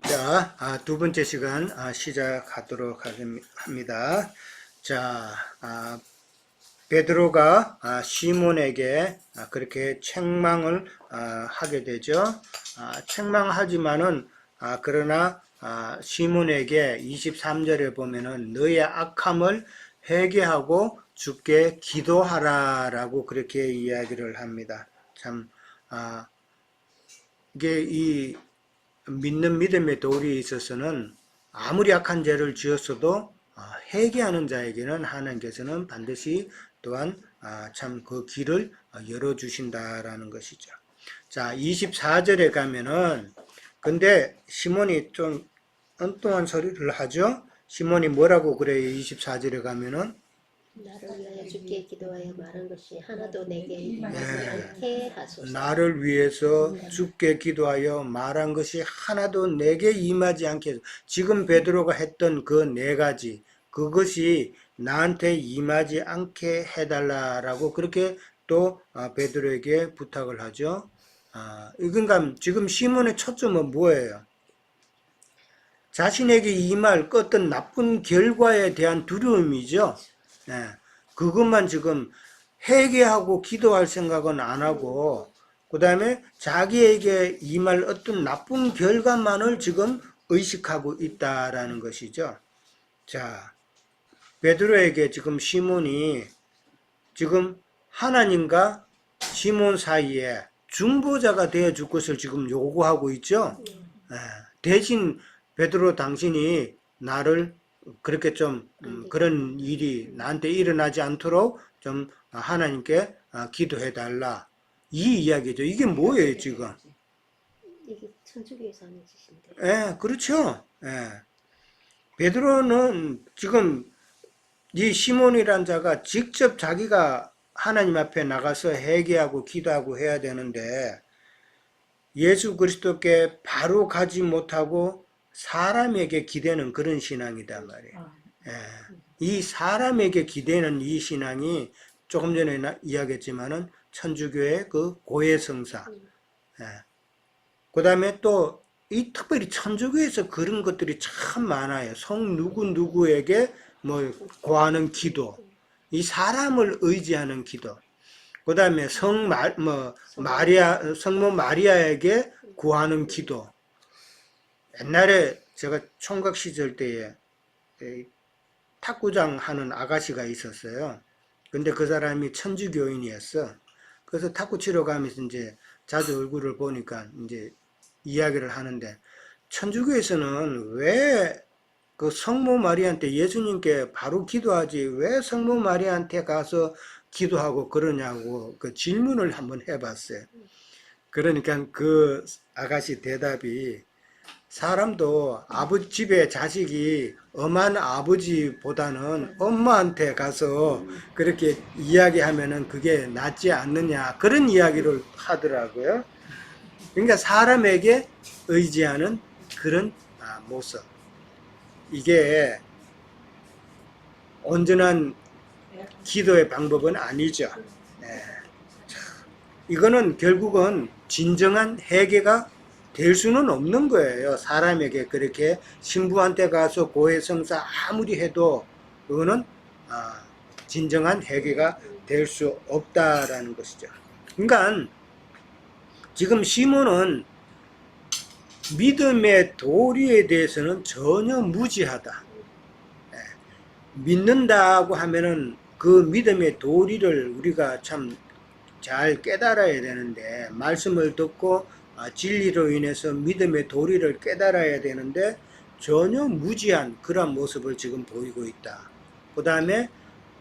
자, 두 번째 시간 시작하도록 합니다. 자, 베드로가 시몬에게 그렇게 책망을 하게 되죠. 책망하지만은 그러나 시몬에게 23절에 보면은 너의 악함을 회개하고 주께 기도하라라고 그렇게 이야기를 합니다. 참 이게 이 믿는 믿음의 도리에 있어서는 아무리 악한 죄를 지었어도 회개하는 자에게는 하나님께서는 반드시 또한 참 그 길을 열어주신다라는 것이죠. 자, 24절에 가면은 근데 시몬이 좀 엉뚱한 소리를 하죠. 시몬이 뭐라고 그래요? 24절에 가면은 나를 위하여 주께 기도하여 말한 것이 하나도 내게 임하지 않게 하소서. 나를 위해서 주께 기도하여 말한 것이 하나도 내게 임하지 않게 해서 지금 베드로가 했던 그 네 가지 그것이 나한테 임하지 않게 해달라라고 그렇게 또 베드로에게 부탁을 하죠. 그러니까 지금 시몬의 초점은 뭐예요? 자신에게 임할 어떤 나쁜 결과에 대한 두려움이죠. 그것만 지금 회개하고 기도할 생각은 안 하고 그 다음에 자기에게 임할 어떤 나쁜 결과만을 지금 의식하고 있다라는 것이죠. 자, 베드로에게 지금 시몬이 지금 하나님과 시몬 사이에 중보자가 되어 줄 것을 지금 요구하고 있죠. 대신 베드로 당신이 나를 그렇게 좀 그런 일이 나한테 일어나지 않도록 좀 하나님께 기도해 달라. 이 이야기죠. 이게 뭐예요, 지금? 이게 천주교에서 하는 짓인데. 예, 그렇죠. 예. 베드로는 지금 이 시몬이란 자가 직접 자기가 하나님 앞에 나가서 회개하고 기도하고 해야 되는데 예수 그리스도께 바로 가지 못하고 사람에게 기대는 그런 신앙이단 말이에요. 이 사람에게 기대는 이 신앙이 조금 전에 이야기했지만은 천주교의 그 고해성사. 그 다음에 또 이 특별히 천주교에서 그런 것들이 참 많아요. 성 누구누구에게 뭐 구하는 기도. 이 사람을 의지하는 기도. 그 다음에 성모 마리아에게 구하는 기도. 옛날에 제가 총각 시절 때에 탁구장 하는 아가씨가 있었어요. 근데 그 사람이 천주교인이었어. 그래서 탁구 치러 가면서 이제 자주 얼굴을 보니까 이제 이야기를 하는데 천주교에서는 왜 그 성모 마리아한테 예수님께 바로 기도하지 왜 성모 마리아한테 가서 기도하고 그러냐고 그 질문을 한번 해봤어요. 그러니까 그 아가씨 대답이 사람도 아버지 집에 자식이 엄한 아버지보다는 엄마한테 가서 그렇게 이야기하면은 그게 낫지 않느냐 그런 이야기를 하더라고요. 그러니까 사람에게 의지하는 그런 모습. 이게 온전한 기도의 방법은 아니죠. 이거는 결국은 진정한 회개가 될 수는 없는 거예요. 사람에게 그렇게 신부한테 가서 고해성사 아무리 해도 그거는 진정한 회개가 될 수 없다라는 것이죠. 그러니까 지금 시몬은 믿음의 도리에 대해서는 전혀 무지하다. 믿는다고 하면은 그 믿음의 도리를 우리가 참 잘 깨달아야 되는데 말씀을 듣고 진리로 인해서 믿음의 도리를 깨달아야 되는데 전혀 무지한 그런 모습을 지금 보이고 있다. 그 다음에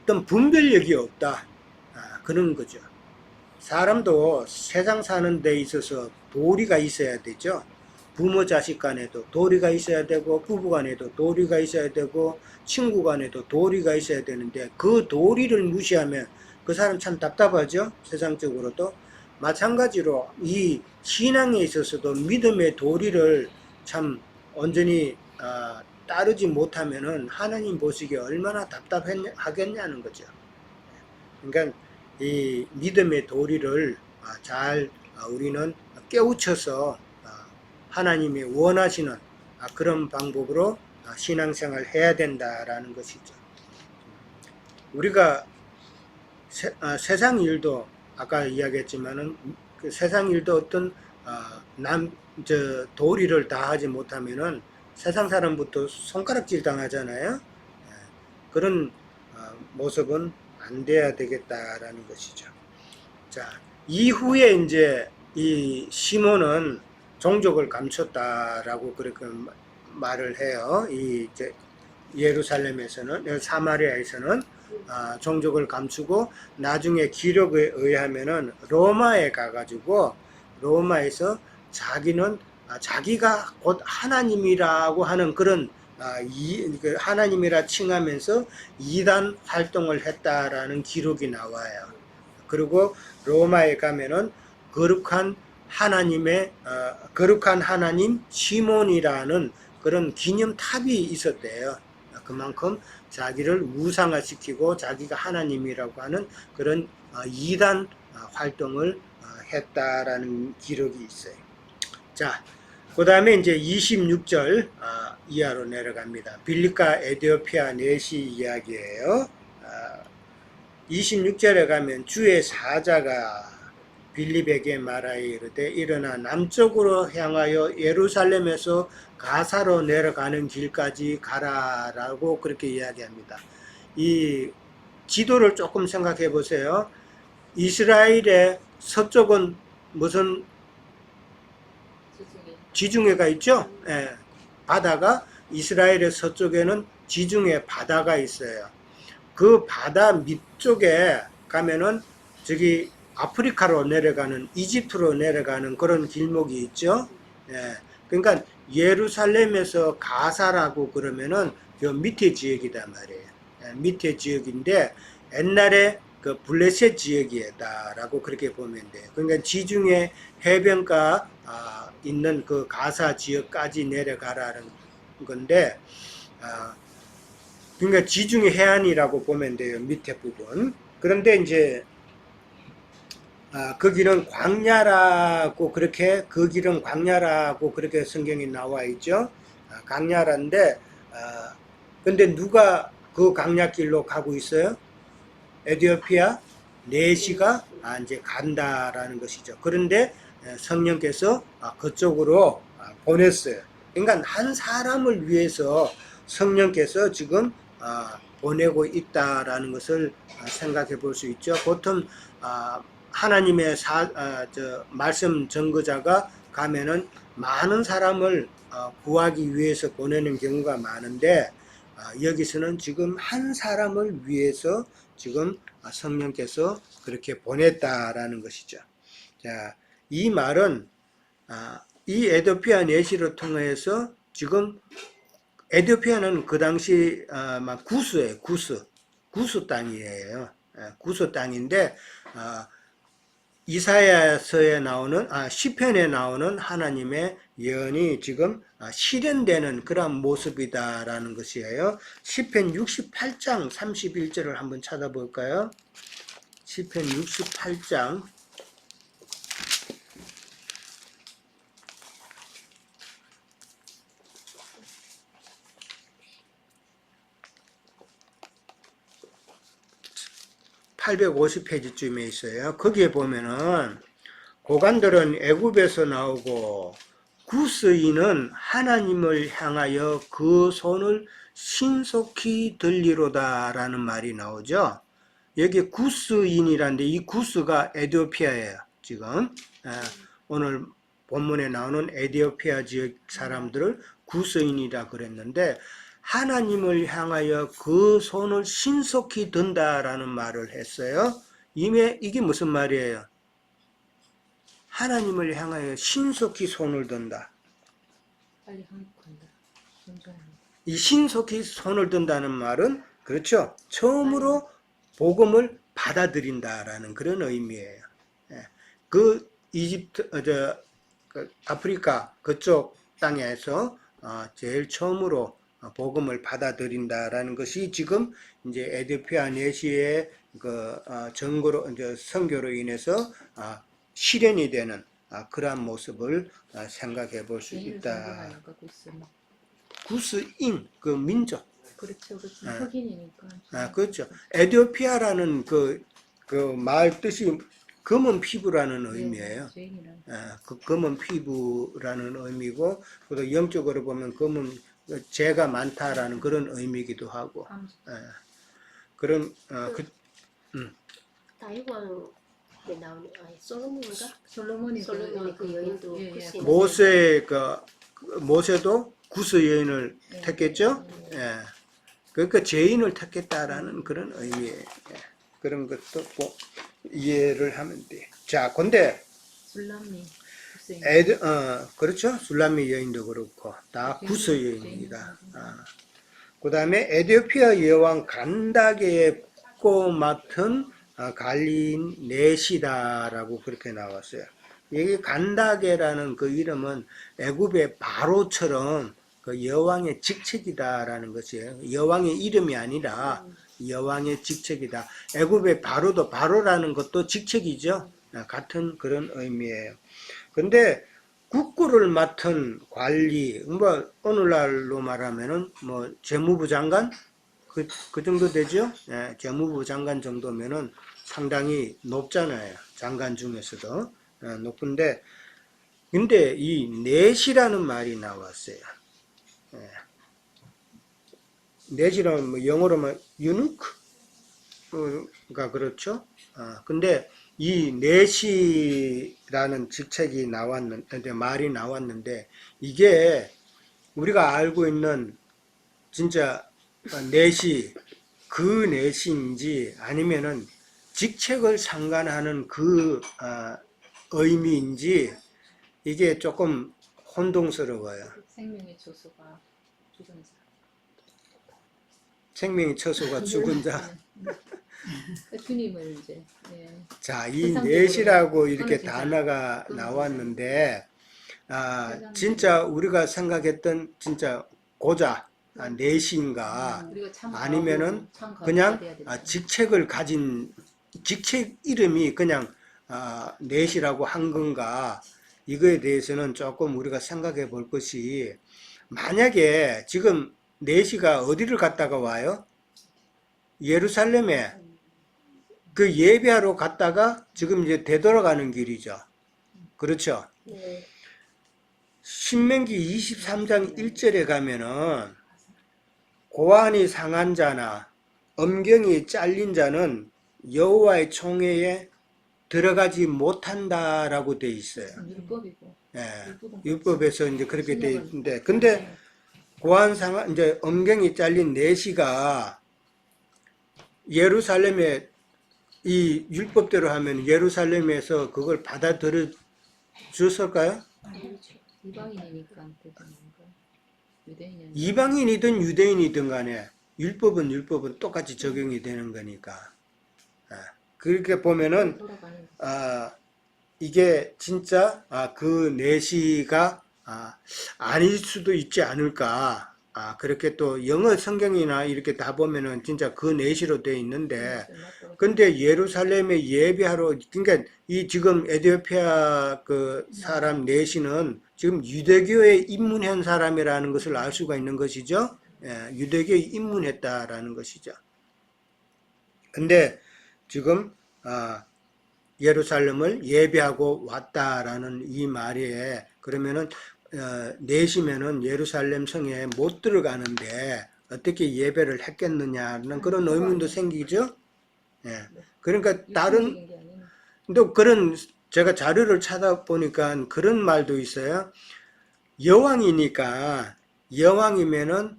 어떤 분별력이 없다. 그런 거죠. 사람도 세상 사는 데 있어서 도리가 있어야 되죠. 부모 자식 간에도 도리가 있어야 되고 부부 간에도 도리가 있어야 되고 친구 간에도 도리가 있어야 되는데 그 도리를 무시하면 그 사람 참 답답하죠. 세상적으로도 마찬가지로 이 신앙에 있어서도 믿음의 도리를 참 온전히 따르지 못하면은 하나님 보시기에 얼마나 답답하겠냐는 거죠. 그러니까 이 믿음의 도리를 잘 우리는 깨우쳐서 하나님이 원하시는 그런 방법으로 신앙생활 해야 된다라는 것이죠. 우리가 세상 일도 아까 이야기했지만은 그 세상 일도 어떤 도리를 다 하지 못하면은 세상 사람부터 손가락질 당하잖아요. 그런 모습은 안 돼야 되겠다라는 것이죠. 자, 이후에 이제 이 시몬은 종족을 감췄다라고 그렇게 말을 해요. 이 이제 예루살렘에서는, 사마리아에서는 종족을 감추고 나중에 기록에 의하면은 로마에 가가지고 로마에서 자기가 곧 하나님이라고 하는 그런 하나님이라 칭하면서 이단 활동을 했다라는 기록이 나와요. 그리고 로마에 가면은 거룩한 하나님 시몬이라는 그런 기념탑이 있었대요. 그만큼 자기를 우상화시키고 자기가 하나님이라고 하는 그런 이단 활동을 했다라는 기록이 있어요. 자, 그 다음에 이제 26절 이하로 내려갑니다. 빌립과 에디오피아 내시 이야기예요. 26절에 가면 주의 사자가 빌립에게 말하여 이르되 일어나 남쪽으로 향하여 예루살렘에서 가사로 내려가는 길까지 가라라고 그렇게 이야기합니다. 이 지도를 조금 생각해 보세요. 이스라엘의 서쪽은 무슨 지중해가 있죠? 바다가 이스라엘의 서쪽에는 지중해 바다가 있어요. 그 바다 밑쪽에 가면은 저기 아프리카로 내려가는, 이집트로 내려가는 그런 길목이 있죠. 그러니까 예루살렘에서 가사라고 그러면은 저 밑에 지역이단 말이에요. 밑에 지역인데 옛날에 그 블레셋 지역이다라고 그렇게 보면 돼요. 그러니까 지중해 해변가 있는 그 가사 지역까지 내려가라는 건데, 그러니까 지중해 해안이라고 보면 돼요. 밑에 부분. 그런데 이제 그 길은 광야라고 그렇게 성경이 나와 있죠. 광야라인데 근데 누가 그 광야길로 가고 있어요? 에디오피아 내시가 이제 간다라는 것이죠. 그런데 성령께서 그쪽으로 보냈어요. 그러니까 한 사람을 위해서 성령께서 지금 보내고 있다라는 것을 생각해 볼 수 있죠. 보통 하나님의 말씀 전거자가 가면은 많은 사람을 구하기 위해서 보내는 경우가 많은데 여기서는 지금 한 사람을 위해서 지금 성령께서 그렇게 보냈다라는 것이죠. 자, 이 말은 이 에디오피아 내시를 통해서 지금 에디오피아는 그 당시 구스예요. 구스 땅이에요. 구스 땅인데 이사야서에 나오는 시편에 나오는 하나님의 예언이 지금 실현되는 그런 모습이다라는 것이에요. 시편 68장 31절을 한번 찾아볼까요? 시편 68장 850페이지쯤에 있어요. 거기에 보면은 고관들은 애굽에서 나오고 구스인은 하나님을 향하여 그 손을 신속히 들리로다 라는 말이 나오죠. 여기 구스인이라는데 이 구스가 에디오피아예요. 지금 오늘 본문에 나오는 에디오피아 지역 사람들을 구스인이라 그랬는데 하나님을 향하여 그 손을 신속히 든다라는 말을 했어요. 이게 무슨 말이에요? 하나님을 향하여 신속히 손을 든다. 빨리 한국한다. 이 신속히 손을 든다는 말은 그렇죠. 처음으로 복음을 받아들인다라는 그런 의미예요. 그 이집트, 아프리카 그쪽 땅에서 제일 처음으로 복음을 받아들인다라는 것이 지금 이제 에디오피아 내시의 그 정거로 이제 선교로 인해서 실현이 되는 그러한 모습을 생각해 볼 수 있다. 구스인 그 민족. 그렇죠. 그렇죠. 아. 흑인이니까. 그렇죠. 에티오피아라는 그 말 뜻이 검은 피부라는 의미예요. 죄인이란. 그 검은 피부라는 의미고, 또 영적으로 보면 검은 죄가 많다라는 그런 의미이기도 하고, 그런 다윗왕에 나오는 솔로몬인가? 솔로몬이 솔로몬의 그 여인도 구스인. 모세도 구스 여인을 택했죠. 그러니까 죄인을 택했다라는 그런 의미예요. 그런 것도 꼭 이해를 하면 돼. 자, 근데 술람미. 그렇죠. 술람미 여인도 그렇고 다 구스 여인입니다. 그 다음에 에티오피아 여왕 간다게의 꼭 맡은 관리인 넷이다라고 그렇게 나왔어요. 여기 간다게라는 그 이름은 애굽의 바로처럼 그 여왕의 직책이다라는 것이에요. 여왕의 이름이 아니라 여왕의 직책이다. 애굽의 바로도 바로라는 것도 직책이죠. 같은 그런 의미예요. 근데 국구를 맡은 관리, 뭐 오늘날로 말하면은 뭐 재무부 장관 그 정도 되죠. 재무부 장관 정도면은 상당히 높잖아요. 장관 중에서도 높은데, 근데 이 넷이라는 말이 나왔어요. 넷이라면 뭐 영어로만 유누크가 그렇죠. 근데 이 넷이라는 직책이 나왔는데, 말이 나왔는데, 이게 우리가 알고 있는 진짜 넷이 그 넷인지 아니면은 직책을 상관하는 그 의미인지 이게 조금 혼동스러워요. 생명의 초소가 죽은 자. 생명의 처소가 죽은 자. 주님을 이제. 자, 이 넷이라고 이렇게 단어가 나왔는데, 진짜 우리가 생각했던 진짜 고자, 넷인가, 아니면은 그냥 직책을 가진, 직책 이름이 그냥 넷이라고 한 건가, 이거에 대해서는 조금 우리가 생각해 볼 것이, 만약에 지금 넷이가 어디를 갔다가 와요? 예루살렘에 그 예배하러 갔다가 지금 이제 되돌아가는 길이죠. 그렇죠? 네. 신명기 23장 1절에 가면은 고환이 상한 자나 엄경이 잘린 자는 여호와의 총회에 들어가지 못한다라고 돼 있어요. 율법이고. 율법에서 이제 그렇게 돼 있는데, 근데 고환 상한 이제 엄경이 잘린 넷이가 예루살렘에 이 율법대로 하면 예루살렘에서 그걸 받아들여 줬을까요? 이방인이니까 유대인이 이방인이든 유대인이든 간에 율법은 똑같이 적용이 되는 거니까. 그렇게 보면은 이게 진짜 그 내시가 아닐 수도 있지 않을까. 그렇게 또 영어 성경이나 이렇게 다 보면은 진짜 그 내시로 되어 있는데, 근데 예루살렘에 예배하러, 그러니까 이 지금 에티오피아 그 사람 내시는 지금 유대교에 입문한 사람이라는 것을 알 수가 있는 것이죠. 유대교에 입문했다라는 것이죠. 근데 지금 예루살렘을 예배하고 왔다라는 이 말에, 그러면은 내시면은 예루살렘 성에 못 들어가는데 어떻게 예배를 했겠느냐는 그런 의문도 생기죠. 그러니까 다른 또 그런 제가 자료를 찾아보니까 그런 말도 있어요. 여왕이니까 여왕이면은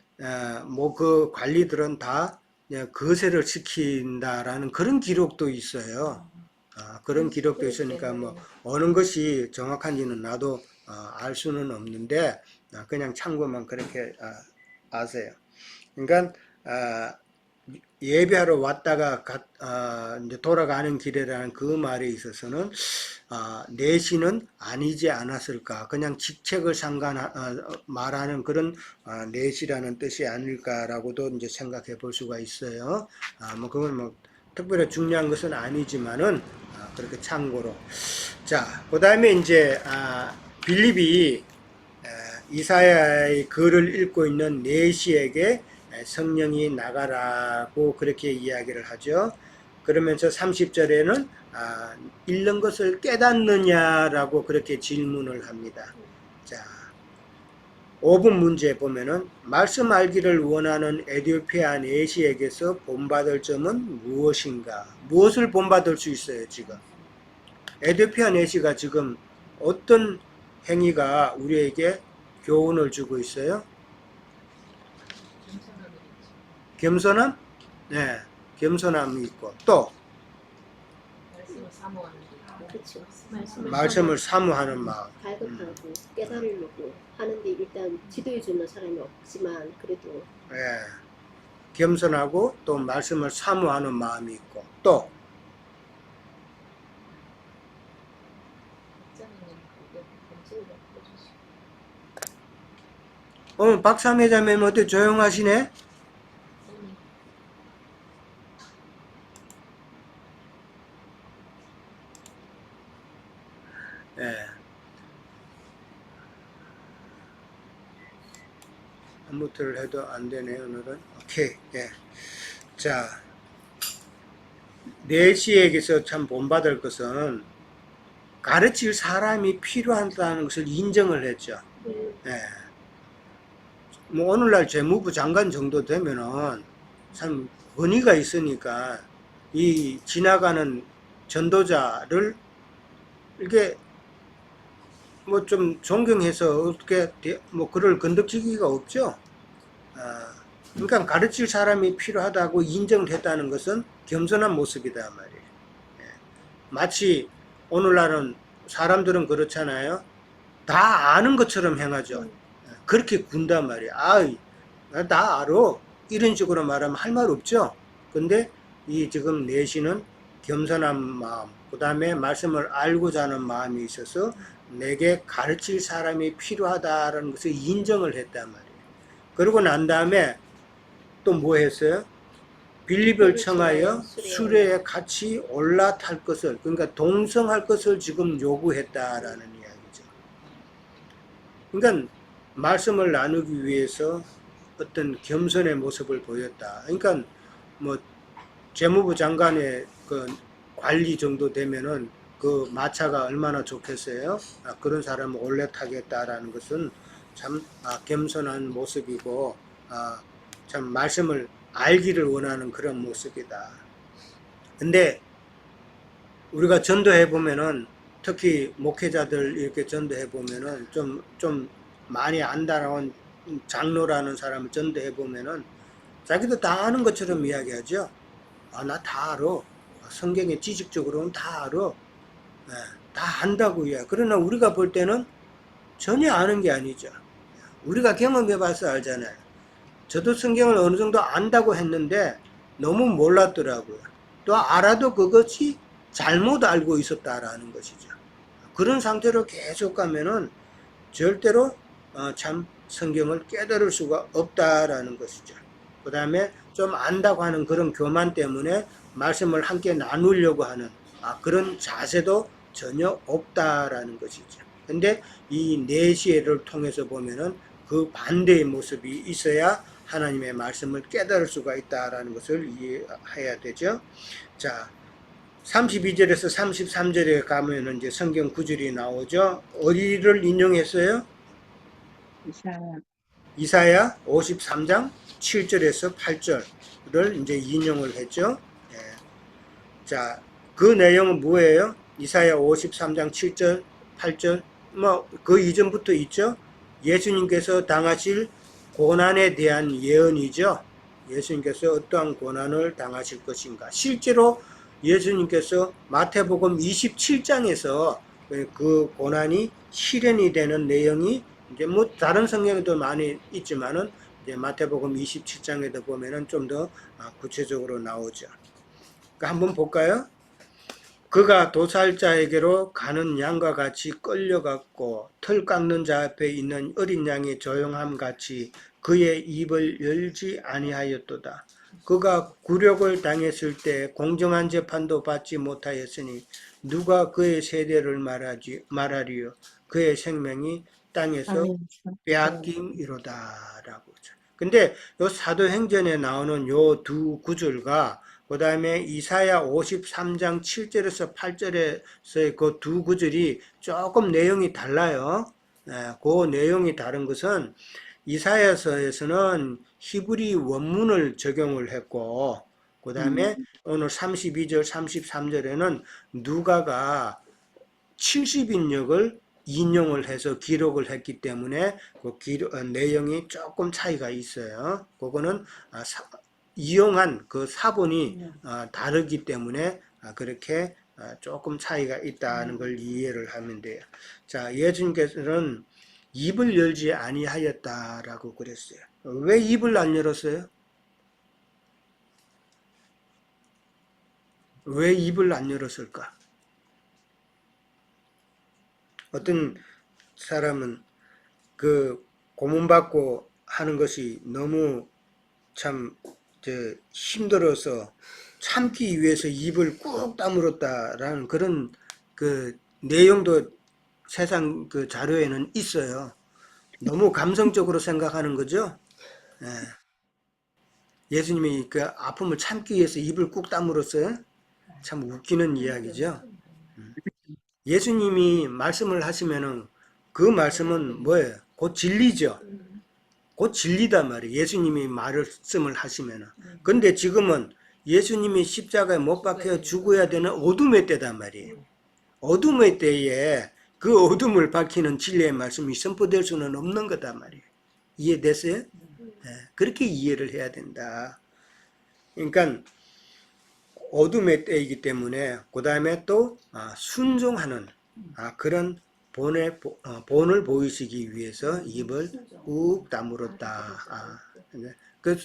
뭐 그 관리들은 다 거세를 시킨다라는 그런 기록도 있어요. 그런 기록도 있으니까 뭐 어느 것이 정확한지는 나도 알 수는 없는데 그냥 참고만 그렇게 아세요. 그러니까 예배하러 왔다가 이제 돌아가는 길이라는 그 말에 있어서는 내시는 아니지 않았을까, 그냥 직책을 말하는 그런 내시라는 뜻이 아닐까라고도 이제 생각해 볼 수가 있어요. 뭐 그건 뭐 특별히 중요한 것은 아니지만은 그렇게 참고로. 자, 그 다음에 이제 빌립이 이사야의 글을 읽고 있는 내시에게 성령이 나가라고 그렇게 이야기를 하죠. 그러면서 30절에는 읽는 것을 깨닫느냐라고 그렇게 질문을 합니다. 자, 5분 문제 보면은 말씀 알기를 원하는 에디오피아 내시에게서 본받을 점은 무엇인가? 무엇을 본받을 수 있어요, 지금? 에디오피아 내시가 지금 어떤 행위가 우리에게 교훈을 주고 있어요? 겸손함? 네, 겸손함이 있고 또 말씀을 사모하는 게 있고. 그렇죠. 말씀을 사모하는 마음. 발급하고 깨달으려고 하는데 일단 지도해 주는 사람이 없지만 그래도 예, 겸손하고 또 말씀을 사모하는 마음이 있고 또 목사님은 그게 검증을 해주시고. 박사매자매님 어때 조용하시네? 예. 아무튼 해도 안 되네요, 오늘은. 오케이. 예. 자, 내시에게서 참 본받을 것은 가르칠 사람이 필요하다는 것을 인정을 했죠. 예. 뭐 오늘날 재무부 장관 정도 되면은 참 권위가 있으니까 이 지나가는 전도자를 이렇게 뭐 좀 존경해서 어떻게 뭐 그를 건드리기가 없죠. 그러니까 가르칠 사람이 필요하다고 인정했다는 것은 겸손한 모습이다 말이에요. 예. 마치 오늘날은 사람들은 그렇잖아요. 다 아는 것처럼 행하죠. 그렇게 군단 말이에요. 나 알아. 이런 식으로 말하면 할 말 없죠. 근데 이 지금 내시는 겸손한 마음, 그 다음에 말씀을 알고자 하는 마음이 있어서 내게 가르칠 사람이 필요하다는 것을 인정을 했단 말이에요. 그러고 난 다음에 또 뭐 했어요? 빌립을 청하여 수레에 같이 올라탈 것을, 그러니까 동성할 것을 지금 요구했다라는 이야기죠. 그러니까 말씀을 나누기 위해서 어떤 겸손의 모습을 보였다. 그러니까 뭐 재무부 장관의 그 관리 정도 되면은 그 마차가 얼마나 좋겠어요? 그런 사람을 올라타겠다라는 것은 참 겸손한 모습이고 참 말씀을 알기를 원하는 그런 모습이다. 근데 우리가 전도해 보면은 특히 목회자들 이렇게 전도해 보면은 좀 많이 안다라는 장로라는 사람을 전도해 보면은 자기도 다 아는 것처럼 이야기하죠. 나 다 알아. 성경의 지식적으로는 다 알아. 네, 다 안다고요. 그러나 우리가 볼 때는 전혀 아는 게 아니죠. 우리가 경험해 봐서 알잖아요. 저도 성경을 어느 정도 안다고 했는데 너무 몰랐더라고요. 또 알아도 그것이 잘못 알고 있었다라는 것이죠. 그런 상태로 계속 가면은 절대로 참 성경을 깨달을 수가 없다라는 것이죠. 그 다음에 좀 안다고 하는 그런 교만 때문에 말씀을 함께 나누려고 하는 그런 자세도 전혀 없다라는 것이죠. 근데 이 내시를 통해서 보면은 그 반대의 모습이 있어야 하나님의 말씀을 깨달을 수가 있다라는 것을 이해해야 되죠. 자, 32절에서 33절에 가면은 이제 성경 구절이 나오죠. 어디를 인용했어요? 이사야 53장 7절에서 8절을 이제 인용을 했죠. 예. 자, 그 내용은 뭐예요? 이사야 53장 7절, 8절, 뭐 그 이전부터 있죠. 예수님께서 당하실 고난에 대한 예언이죠. 예수님께서 어떠한 고난을 당하실 것인가. 실제로 예수님께서 마태복음 27장에서 그 고난이 실현이 되는 내용이 이제 뭐 다른 성경에도 많이 있지만은 이제 마태복음 27장에도 보면은 좀 더 구체적으로 나오죠. 그러니까 한번 볼까요? 그가 도살자에게로 가는 양과 같이 끌려갔고 털 깎는 자 앞에 있는 어린 양의 조용함 같이 그의 입을 열지 아니하였도다. 그가 굴욕을 당했을 때 공정한 재판도 받지 못하였으니 누가 그의 세대를 말하리요? 그의 생명이 땅에서 아멘. 빼앗김이로다라고. 근데 요 사도행전에 나오는 요 두 구절과 그 다음에 이사야 53장 7절에서 8절에서의 그 두 구절이 조금 내용이 달라요. 그 내용이 다른 것은 이사야서에서는 히브리 원문을 적용을 했고, 그 다음에 오늘 32절, 33절에는 누가가 70인역을 인용을 해서 기록을 했기 때문에 그 내용이 조금 차이가 있어요. 그거는 이용한 그 사본이 다르기 때문에 그렇게 조금 차이가 있다는 걸 이해를 하면 돼요. 자, 예수님께서는 입을 열지 아니하였다라고 그랬어요. 왜 입을 안 열었어요? 왜 입을 안 열었을까? 어떤 사람은 그 고문받고 하는 것이 너무 참 힘들어서 참기 위해서 입을 꾹 다물었다라는 그런 그 내용도 세상 그 자료에는 있어요. 너무 감성적으로 생각하는 거죠. 예수님이 그 아픔을 참기 위해서 입을 꾹 다물었어요. 참 웃기는 이야기죠. 예수님이 말씀을 하시면은 그 말씀은 뭐예요? 곧 진리죠. 곧 진리단 말이에요. 예수님이 말씀을 하시면은. 근데 지금은 예수님이 십자가에 못 박혀 죽어야 되는 어둠의 때단 말이에요. 어둠의 때에 그 어둠을 밝히는 진리의 말씀이 선포될 수는 없는 거단 말이에요. 이해됐어요? 그렇게 이해를 해야 된다. 그러니까 어둠의 때이기 때문에 그 다음에 또 순종하는 그런 본을 보이시기 위해서 입을 꾹 다물었다. 그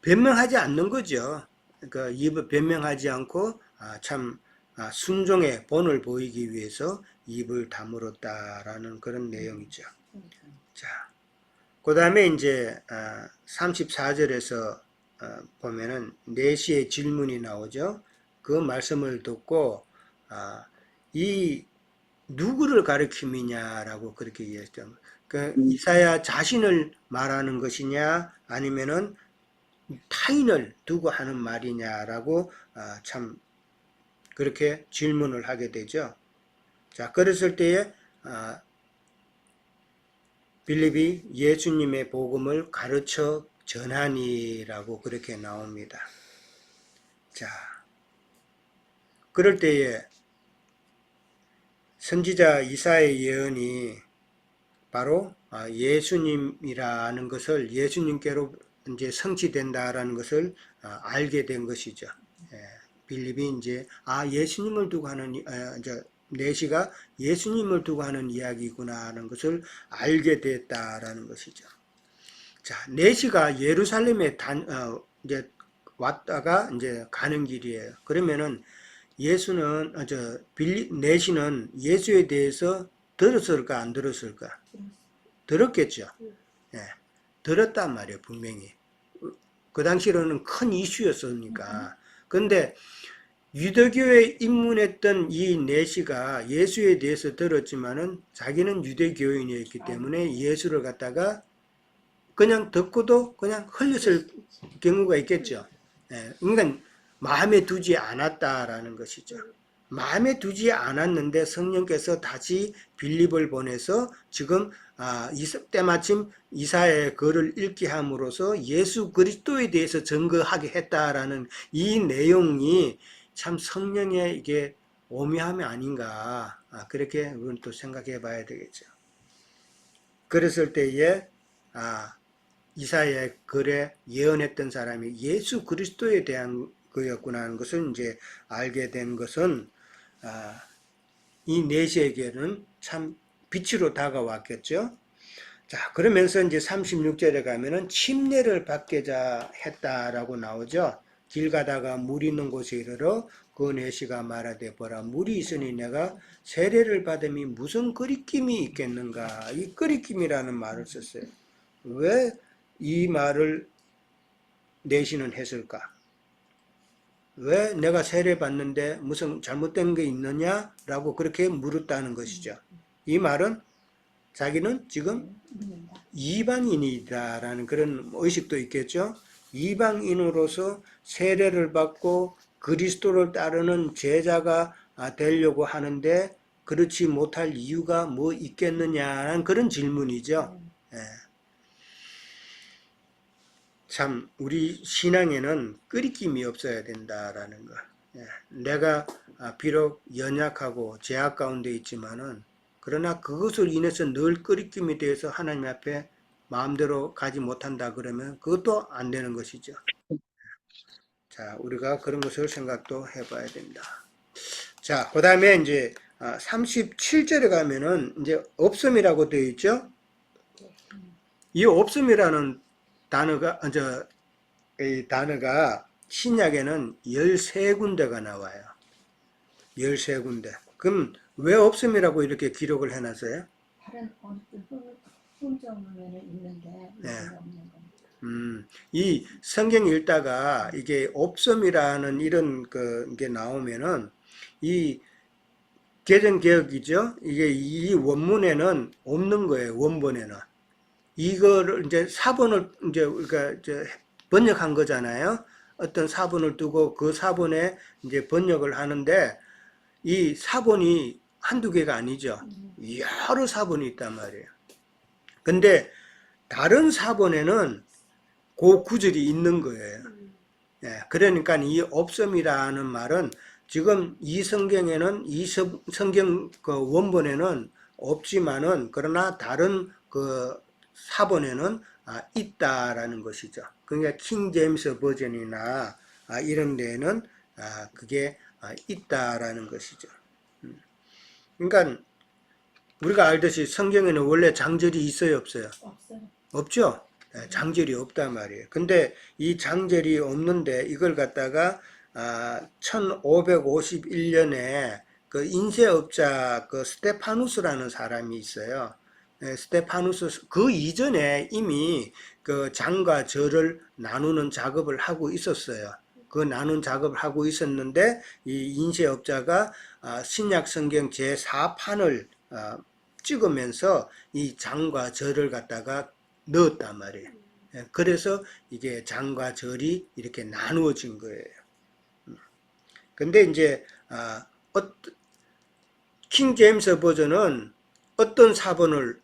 변명하지 않는 거죠. 그러니까 입을 변명하지 않고 참 순종의 본을 보이기 위해서 입을 다물었다라는 그런 내용이죠. 자, 그 다음에 이제 34절에서 보면은 4시의 질문이 나오죠. 그 말씀을 듣고 이 누구를 가리킴이냐라고 그렇게 이해했죠. 그 이사야 자신을 말하는 것이냐 아니면은 타인을 두고 하는 말이냐라고 참 그렇게 질문을 하게 되죠. 자, 그랬을 때에 빌립이 예수님의 복음을 가르쳐 전하니라고 그렇게 나옵니다. 자, 그럴 때에 선지자 이사야의 예언이 바로 예수님이라는 것을 예수님께로 이제 성취된다라는 것을 알게 된 것이죠. 빌립이 이제 예수님을 두고 하는 내시가 예수님을 두고 하는 이야기구나 하는 것을 알게 됐다라는 것이죠. 자, 내시가 예루살렘에 이제 왔다가 이제 가는 길이에요. 그러면은 예수는 내시는 예수에 대해서 들었을까 안 들었을까? 들었겠죠. 예, 들었단 말이에요, 분명히. 그 당시로는 큰 이슈였으니까. 근데 유대교에 입문했던 이 내시가 예수에 대해서 들었지만은 자기는 유대교인이었기 때문에 예수를 갖다가 그냥 듣고도 그냥 흘렸을 경우가 있겠죠. 그러니까 마음에 두지 않았다라는 것이죠. 마음에 두지 않았는데 성령께서 다시 빌립을 보내서 지금 때마침 이사야의 글을 읽게 함으로써 예수 그리스도에 대해서 증거하게 했다라는 이 내용이 참 성령의 이게 오묘함이 아닌가 그렇게 우리는 또 생각해 봐야 되겠죠. 그랬을 때에 이사야의 글에 예언했던 사람이 예수 그리스도에 대한 거였구나 하는 것을 이제 알게 된 것은 이 내시에게는 참 빛으로 다가왔겠죠. 자, 그러면서 이제 36절에 가면은 침례를 받게자 했다라고 나오죠. 길 가다가 물 있는 곳에 이르러 그 내시가 말하되 보라 물이 있으니 내가 세례를 받음이 무슨 거리낌이 있겠는가. 이 거리낌이라는 말을 썼어요. 왜 이 말을 내시는 했을까? 왜 내가 세례 받는데 무슨 잘못된 게 있느냐라고 그렇게 물었다는 것이죠. 이 말은 자기는 지금 믿는다. 이방인이다라는 그런 의식도 있겠죠. 이방인으로서 세례를 받고 그리스도를 따르는 제자가 되려고 하는데 그렇지 못할 이유가 뭐 있겠느냐는 그런 질문이죠. 예. 참 우리 신앙에는 끄리낌이 없어야 된다라는 거. 예. 내가 비록 연약하고 제약 가운데 있지만은 그러나 그것을 인해서 늘 끄리낌이 되어서 하나님 앞에 마음대로 가지 못한다 그러면 그것도 안 되는 것이죠. 자, 우리가 그런 것을 생각도 해봐야 된다. 자, 그 다음에 이제 37절에 가면은 이제 없음이라고 되어 있죠. 이 없음이라는 이 단어가 신약에는 13군데가 나와요. 13군데. 그럼 왜 없음이라고 이렇게 기록을 해놨어요? 다른 어떤 품종은 있는데 네. 여기는 없는 겁니다. 이 성경 읽다가 이게 없음이라는 이런 게 나오면은 이 개정개혁이죠. 이게 이 원문에는 없는 거예요. 원본에는. 이거를 이제 사본을 이제 우리가 이제 번역한 거잖아요. 어떤 사본을 두고 그 사본에 이제 번역을 하는데 이 사본이 한두 개가 아니죠. 여러 사본이 있단 말이에요. 근데 다른 사본에는 그 구절이 있는 거예요. 예, 그러니까 이 없음이라는 말은 지금 이 성경에는 이 성경 그 원본에는 없지만은 그러나 다른 그 사본에는 있다라는 것이죠. 그러니까 킹 제임스 버전이나 이런 데에는 그게 있다라는 것이죠. 그러니까 우리가 알듯이 성경에는 원래 장절이 있어요, 없어요? 없어요. 없죠? 장절이 없단 말이에요. 근데 이 장절이 없는데 이걸 갖다가 1551년에 그 인쇄업자 그 스테파누스라는 사람이 있어요. 스테파누스 그 이전에 이미 그 장과 절을 나누는 작업을 하고 있었어요. 그 나눈 작업을 하고 있었는데 이 인쇄업자가 신약 성경 제4판을 찍으면서 이 장과 절을 갖다가 넣었단 말이에요. 그래서 이게 장과 절이 이렇게 나누어진 거예요. 근데 이제 킹 제임스 버전은 어떤 사본을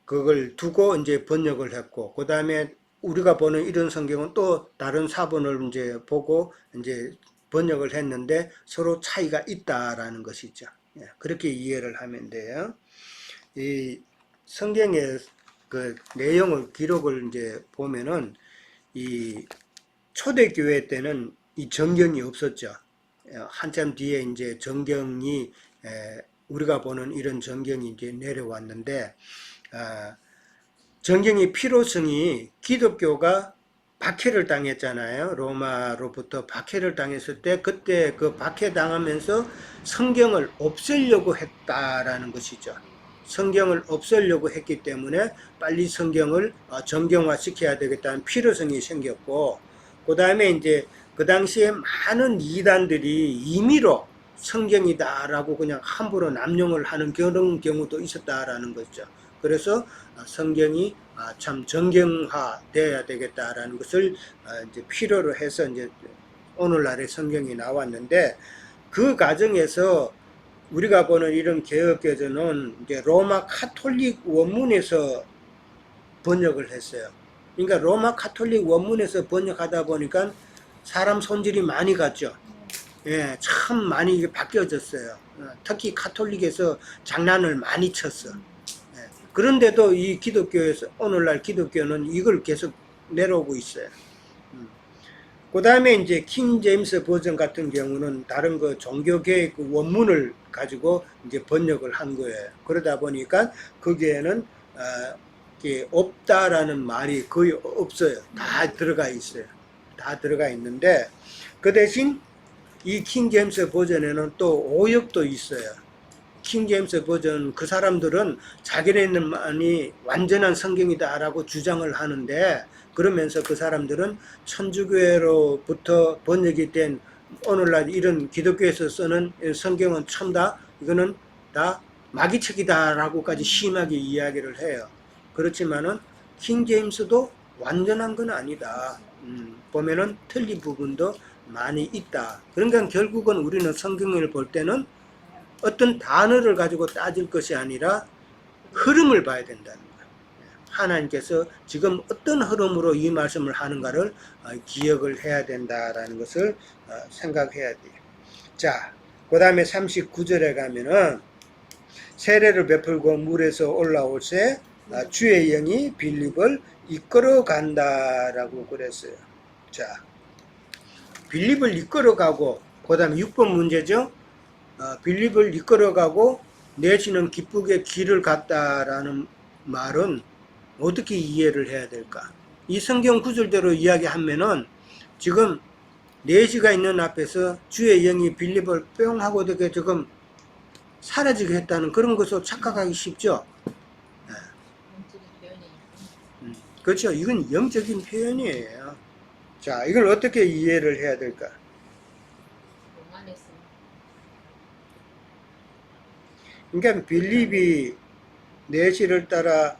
그걸 두고 이제 번역을 했고, 그 다음에 우리가 보는 이런 성경은 또 다른 사본을 이제 보고 이제 번역을 했는데 서로 차이가 있다라는 것이죠. 그렇게 이해를 하면 돼요. 이 성경의 그 내용을 기록을 이제 보면은 이 초대교회 때는 이 정경이 없었죠. 한참 뒤에 이제 정경이 우리가 보는 이런 정경이 이제 내려왔는데 정경의 필요성이 기독교가 박해를 당했잖아요. 로마로부터 박해를 당했을 때 그때 그 박해당하면서 성경을 없애려고 했다라는 것이죠. 성경을 없애려고 했기 때문에 빨리 성경을 정경화 시켜야 되겠다는 필요성이 생겼고, 그 다음에 이제 그 당시에 많은 이단들이 임의로 성경이다라고 그냥 함부로 남용을 하는 그런 경우도 있었다라는 거죠. 그래서 성경이 참 정경화 되어야 되겠다라는 것을 이제 필요로 해서 이제 오늘날의 성경이 나왔는데, 그 과정에서 우리가 보는 이런 개혁교전은 이제 로마 카톨릭 원문에서 번역을 했어요. 그러니까 로마 카톨릭 원문에서 번역하다 보니까 사람 손질이 많이 갔죠. 예, 참 많이 바뀌어졌어요. 특히 카톨릭에서 장난을 많이 쳤어. 예, 그런데도 이 기독교에서, 오늘날 기독교는 이걸 계속 내려오고 있어요. 그 다음에 이제 킹 제임스 버전 같은 경우는 다른 그 종교계의 그 원문을 가지고 이제 번역을 한 거예요. 그러다 보니까 거기에는 없다라는 말이 거의 없어요. 다 들어가 있어요. 다 들어가 있는데 그 대신 이 킹 제임스 버전에는 또 오역도 있어요. 킹 제임스 버전 그 사람들은 자기네만이 완전한 성경이다라고 주장을 하는데, 그러면서 그 사람들은 천주교회로부터 번역이 된 오늘날 이런 기독교에서 쓰는 성경은 첨다, 이거는 다 마귀책이다라고까지 심하게 이야기를 해요. 그렇지만은 킹 제임스도 완전한 건 아니다. 보면은 틀린 부분도 많이 있다. 그러니까 결국은 우리는 성경을 볼 때는 어떤 단어를 가지고 따질 것이 아니라 흐름을 봐야 된다는 거예요. 하나님께서 지금 어떤 흐름으로 이 말씀을 하는가를 기억을 해야 된다라는 것을 생각해야 돼요. 자, 그 다음에 39절에 가면은 세례를 베풀고 물에서 올라올새 주의 영이 빌립을 이끌어 간다라고 그랬어요. 자, 빌립을 이끌어가고, 그 다음에 6번 문제죠. 빌립을 이끌어가고 내시는 기쁘게 길을 갔다라는 말은 어떻게 이해를 해야 될까? 이 성경 구절대로 이야기하면은 지금 내시가 있는 앞에서 주의 영이 빌립을 뿅 하고 이렇게 지금 사라지게 했다는 그런 것으로 착각하기 쉽죠. 영적인 표현이 그렇죠. 이건 영적인 표현이에요. 자, 이걸 어떻게 이해를 해야 될까? 로만에서 그러니까 빌립이 내시를 따라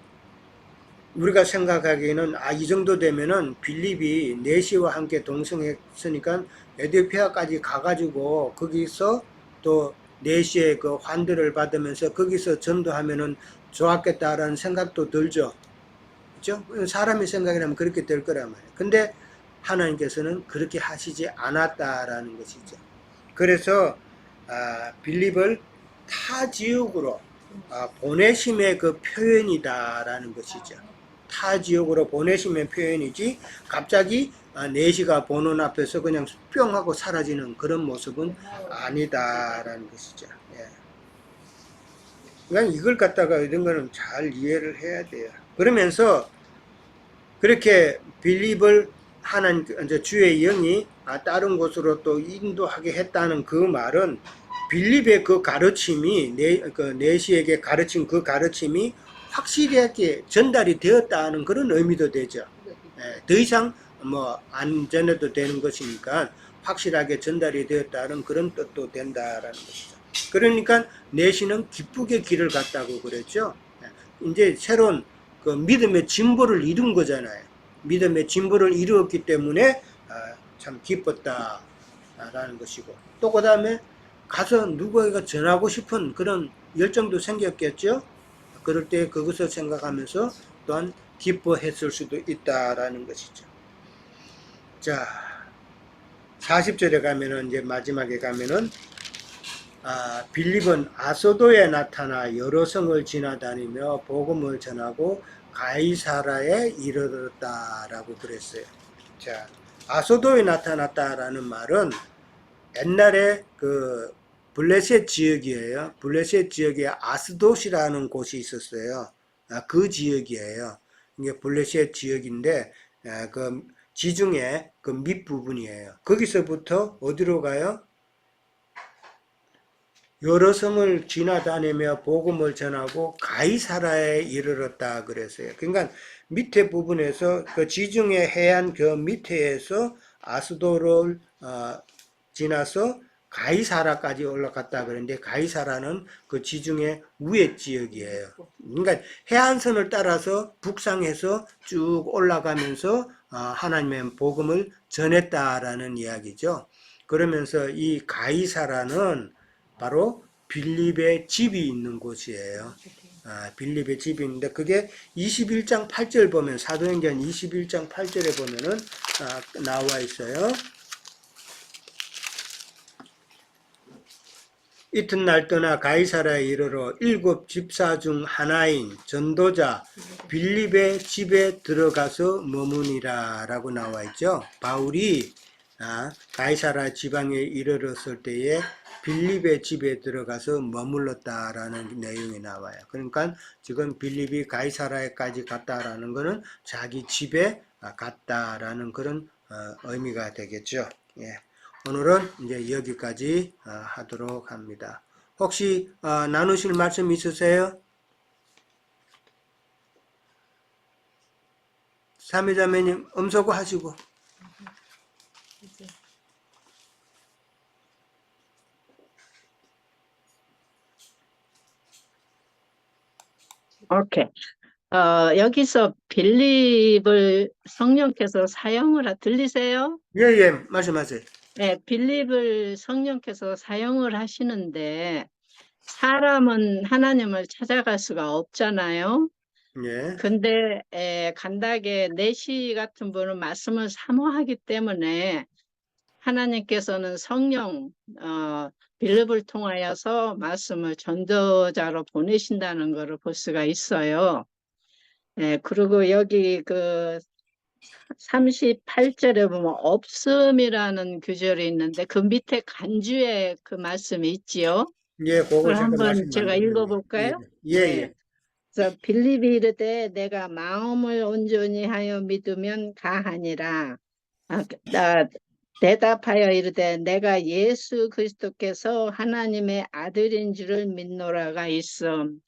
우리가 생각하기에는 이 정도 되면은 빌립이 내시와 함께 동성했으니까 에디오피아까지 가가지고 거기서 또 내시의 그 환대를 받으면서 거기서 전도하면은 좋았겠다라는 생각도 들죠. 그렇죠? 사람의 생각이라면 그렇게 될 거란 말이에요. 근데 하나님께서는 그렇게 하시지 않았다라는 것이죠. 그래서 빌립을 타 지역으로 보내심의 그 표현이다라는 것이죠. 타 지역으로 보내심의 표현이지 갑자기 내시가 보는 앞에서 그냥 뿅 하고 사라지는 그런 모습은 아니다라는 것이죠. 예. 그러니까 이걸 갖다가 이런 거는 잘 이해를 해야 돼요. 그러면서 그렇게 빌립을 하나님 이제 주의 영이 다른 곳으로 또 인도하게 했다는 그 말은 빌립의 그 가르침이 내시에게 가르친 그 가르침이 확실하게 전달이 되었다는 그런 의미도 되죠. 더 이상 뭐 안 전해도 되는 것이니까 확실하게 전달이 되었다는 그런 뜻도 된다라는 것이죠. 그러니까 내시는 기쁘게 길을 갔다고 그랬죠. 이제 새로운 그 믿음의 진보를 이룬 거잖아요. 믿음의 진보를 이루었기 때문에 참 기뻤다라는 것이고, 또 그 다음에 가서 누구에게 전하고 싶은 그런 열정도 생겼겠죠. 그럴 때 그것을 생각하면서 또한 기뻐했을 수도 있다라는 것이죠. 자, 40절에 가면은 이제 마지막에 가면은 빌립은 아소도에 나타나 여러 성을 지나다니며 복음을 전하고 가이사라에 이르렀다라고 그랬어요. 자, 아소도에 나타났다라는 말은 옛날에 그 블레셋 지역이에요. 블레셋 지역에 아스돗이라는 곳이 있었어요. 그 지역이에요. 이게 블레셋 지역인데 그 지중해 그 밑부분이에요. 거기서부터 어디로 가요? 여러 성을 지나다니며 복음을 전하고 가이사라에 이르렀다 그랬어요. 그러니까 밑에 부분에서 그 지중해 해안 그 밑에에서 아스도를 지나서 가이사라까지 올라갔다 그랬는데 가이사라는 그 지중해 위에 지역이에요. 그러니까 해안선을 따라서 북상해서 쭉 올라가면서 하나님의 복음을 전했다라는 이야기죠. 그러면서 이 가이사라는 바로 빌립의 집이 있는 곳이에요. 빌립의 집이 있는데 그게 21장 8절 보면 사도행전 21장 8절에 보면은 나와 있어요. 이튿날 떠나 가이사라에 이르러 7 집사 중 하나인 전도자 빌립의 집에 들어가서 머무니라 라고 나와 있죠. 바울이 가이사라 지방에 이르렀을 때에 빌립의 집에 들어가서 머물렀다라는 내용이 나와요. 그러니까 지금 빌립이 가이사라에까지 갔다라는 것은 자기 집에 갔다라는 그런 의미가 되겠죠. 예. 오늘은 이제 여기까지 하도록 합니다. 혹시 나누실 말씀 있으세요? 삼위자매님 음소거 하시고. 이제 오케이. 여기서 빌립을 성령께서 들리세요? 예, 예, 말씀하세요. 네, 빌립을 성령께서 사용을 하시는데, 사람은 하나님을 찾아갈 수가 없잖아요. 예, 근데 간단하게 내시 같은 분은 말씀을 사모하기 때문에 하나님께서는 성령 빌립을 통하여서 말씀을 전도자로 보내신다는 것을 볼 수가 있어요. 그리고 여기 그 38절에 보면 없음이라는 구절이 있는데 그 밑에 간주에 그 말씀이 있지요. 예, 그거 그걸 제가 한번 말씀 안 제가 드려요. 읽어볼까요? 예, 예, 네. 예. 그래서 빌립이 이르되 내가 마음을 온전히 하여 믿으면 가하니라. 대답하여 이르되 내가 예수 그리스도께서 하나님의 아들인 줄을 믿노라가 있음.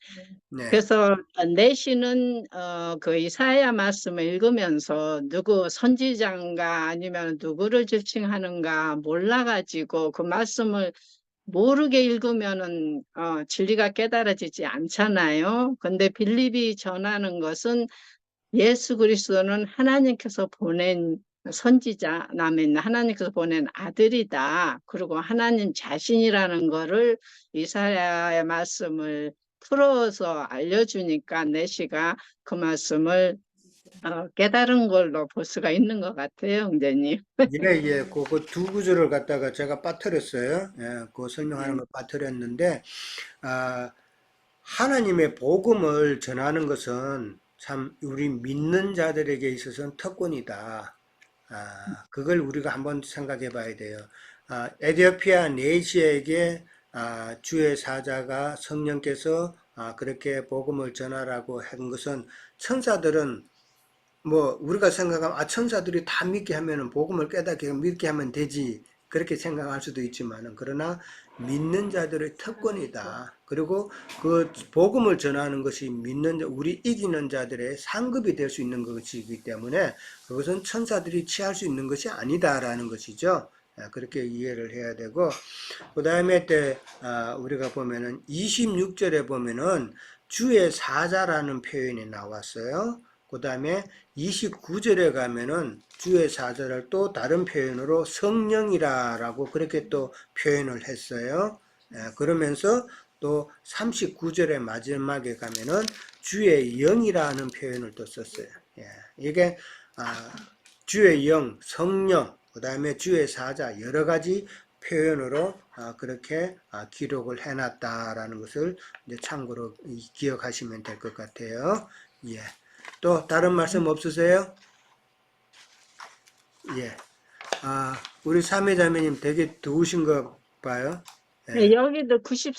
네, 그래서 내시는 그 이사야 말씀을 읽으면서 누구 선지자인가 아니면 누구를 지칭하는가 몰라가지고 그 말씀을 모르게 읽으면은 진리가 깨달아지지 않잖아요. 근데 빌립이 전하는 것은 예수 그리스도는 하나님께서 보낸 선지자, 남인 하나님께서 보낸 아들이다. 그리고 하나님 자신이라는 거를 이사야의 말씀을 풀어서 알려주니까 내시가 그 말씀을 깨달은 걸로 볼 수가 있는 것 같아요, 형제님. 예, 예, 그 두 구절을 갖다가 제가 빠뜨렸어요. 예, 그 설명하는 걸 빠뜨렸는데, 아, 하나님의 복음을 전하는 것은 참 우리 믿는 자들에게 있어서는 특권이다. 그걸 우리가 한번 생각해 봐야 돼요. 에디오피아 내시에게 주의 사자가 성령께서 그렇게 복음을 전하라고 한 것은 천사들은 뭐 우리가 생각하면 천사들이 다 믿게 하면은 복음을 깨닫게 믿게 하면 되지 그렇게 생각할 수도 있지만은 그러나 믿는 자들의 특권이다. 그리고 그 복음을 전하는 것이 우리 이기는 자들의 상급이 될 수 있는 것이기 때문에 그것은 천사들이 취할 수 있는 것이 아니다라는 것이죠. 그렇게 이해를 해야 되고 그 다음에 때 우리가 보면은 26절에 보면은 주의 사자라는 표현이 나왔어요. 그 다음에 29절에 가면은 주의 사자를 또 다른 표현으로 성령이라고 그렇게 또 표현을 했어요. 그러면서 또 39절의 마지막에 가면은 주의 영이라는 표현을 또 썼어요. 이게 주의 영, 성령, 그 다음에 주의 사자 여러 가지 표현으로 그렇게 기록을 해놨다라는 것을 이제 참고로 기억하시면 될 것 같아요. 예. 또 다른 말씀 없으세요? 예. 우리 사매자매님 되게 더우신 거 봐요. 예. 네, 여기도 93